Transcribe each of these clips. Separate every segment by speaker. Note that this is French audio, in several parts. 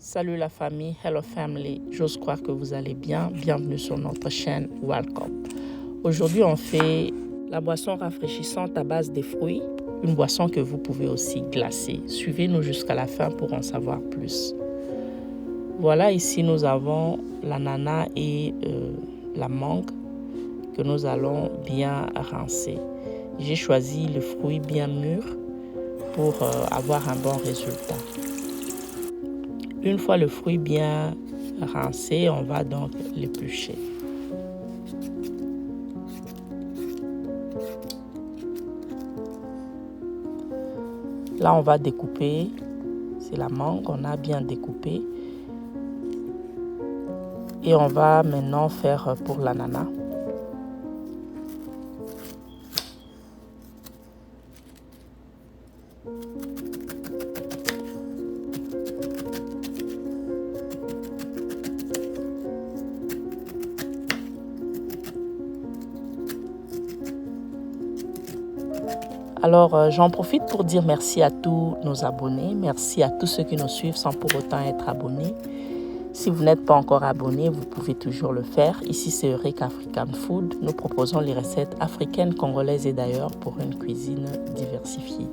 Speaker 1: Salut la famille, hello family, j'ose croire que vous allez bien. Bienvenue sur notre chaîne Welcome. Aujourd'hui, on fait la boisson rafraîchissante à base de fruits, une boisson que vous pouvez aussi glacer. Suivez-nous jusqu'à la fin pour en savoir plus. Voilà, ici nous avons l'ananas et la mangue que nous allons bien rincer. J'ai choisi le fruit bien mûr pour avoir un bon résultat. Une fois le fruit bien rincé, on va donc l'éplucher. Là, on va découper. C'est la mangue, on a bien découpé. Et on va maintenant faire pour l'ananas. Alors, j'en profite pour dire merci à tous nos abonnés. Merci à tous ceux qui nous suivent sans pour autant être abonnés. Si vous n'êtes pas encore abonné, vous pouvez toujours le faire. Ici, c'est Eureka African Food. Nous proposons les recettes africaines, congolaises et d'ailleurs pour une cuisine diversifiée.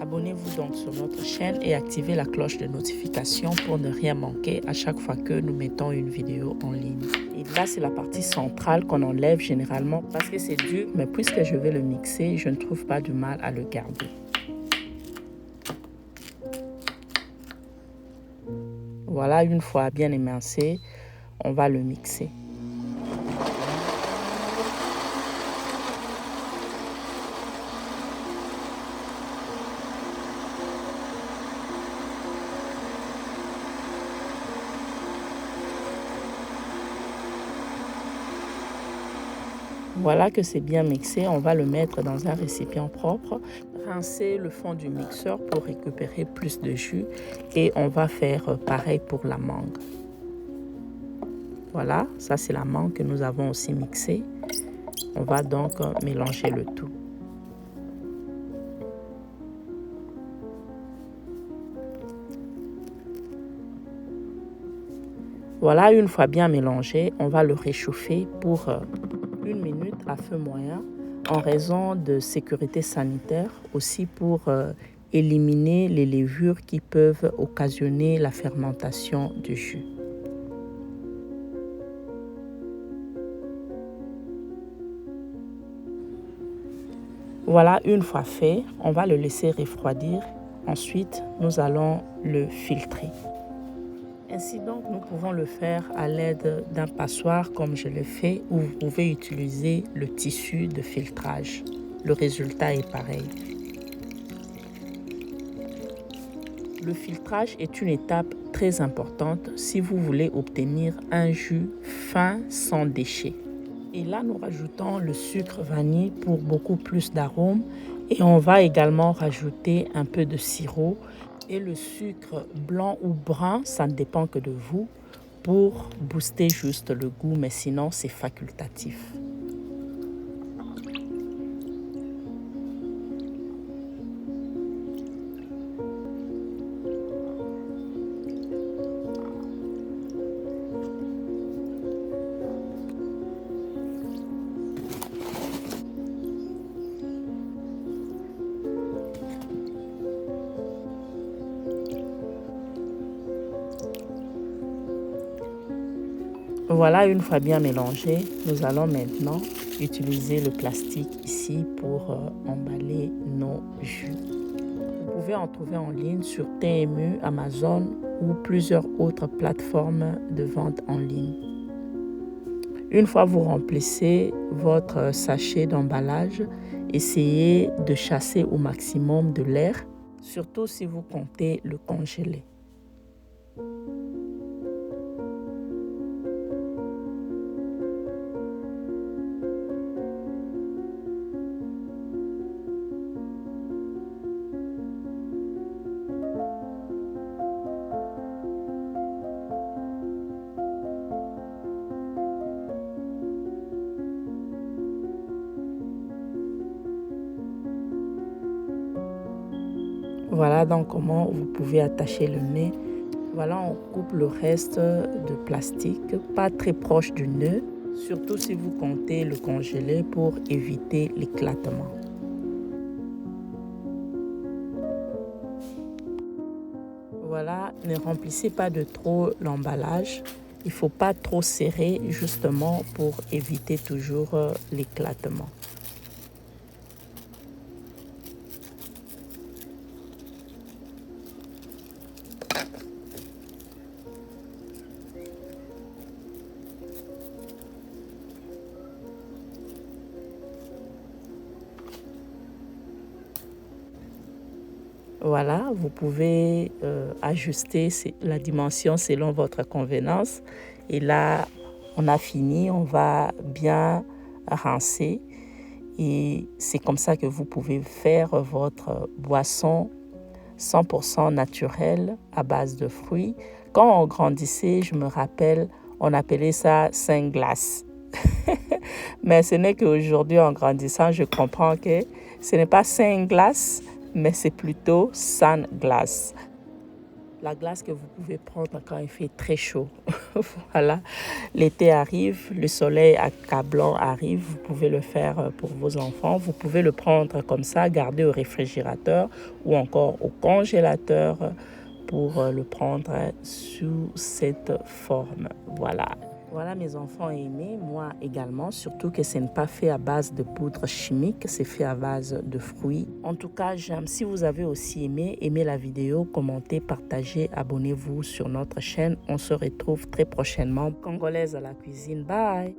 Speaker 1: Abonnez-vous donc sur notre chaîne et activez la cloche de notification pour ne rien manquer à chaque fois que nous mettons une vidéo en ligne. Et là, c'est la partie centrale qu'on enlève généralement parce que c'est dur, mais puisque je vais le mixer, je ne trouve pas du mal à le garder. Voilà, une fois bien émincé, on va le mixer. Voilà que c'est bien mixé, on va le mettre dans un récipient propre, rincer le fond du mixeur pour récupérer plus de jus et on va faire pareil pour la mangue. Voilà, ça c'est la mangue que nous avons aussi mixée. On va donc mélanger le tout. Voilà, une fois bien mélangé, on va le réchauffer pour 1 minute à feu moyen en raison de sécurité sanitaire, aussi pour éliminer les levures qui peuvent occasionner la fermentation du jus. Voilà, une fois fait, on va le laisser refroidir. Ensuite, nous allons le filtrer. Ainsi donc, nous pouvons le faire à l'aide d'un passoire comme je l'ai fait ou vous pouvez utiliser le tissu de filtrage. Le résultat est pareil. Le filtrage est une étape très importante si vous voulez obtenir un jus fin sans déchets. Et là, nous rajoutons le sucre vanille pour beaucoup plus d'arômes et on va également rajouter un peu de sirop et le sucre blanc ou brun, ça ne dépend que de vous, pour booster juste le goût, mais sinon c'est facultatif. Voilà, une fois bien mélangé, nous allons maintenant utiliser le plastique ici pour emballer nos jus. Vous pouvez en trouver en ligne sur TMU, Amazon ou plusieurs autres plateformes de vente en ligne. Une fois vous remplissez votre sachet d'emballage, essayez de chasser au maximum de l'air, surtout si vous comptez le congeler. Voilà donc comment vous pouvez attacher le nez Voilà, on coupe le reste de plastique, pas très proche du nœud, surtout si vous comptez le congeler pour éviter l'éclatement. Voilà, ne remplissez pas de trop l'emballage. Il ne faut pas trop serrer justement pour éviter toujours l'éclatement. Voilà, vous pouvez ajuster la dimension selon votre convenance. Et là, on a fini, on va bien rincer. Et c'est comme ça que vous pouvez faire votre boisson 100% naturelle à base de fruits. Quand on grandissait, je me rappelle, on appelait ça 5 glaces. Mais ce n'est qu'aujourd'hui, en grandissant, je comprends que ce n'est pas 5 glaces, mais c'est plutôt 100 glaces. La glace que vous pouvez prendre quand il fait très chaud. Voilà, l'été arrive, le soleil accablant arrive, vous pouvez le faire pour vos enfants. Vous pouvez le prendre comme ça, garder au réfrigérateur ou encore au congélateur pour le prendre sous cette forme. Voilà. Voilà, mes enfants aimés, moi également, surtout que ce n'est pas fait à base de poudre chimique, c'est fait à base de fruits. En tout cas, j'aime. Si vous avez aussi aimé la vidéo, commentez, partagez, abonnez-vous sur notre chaîne. On se retrouve très prochainement. Congolaise à la cuisine. Bye!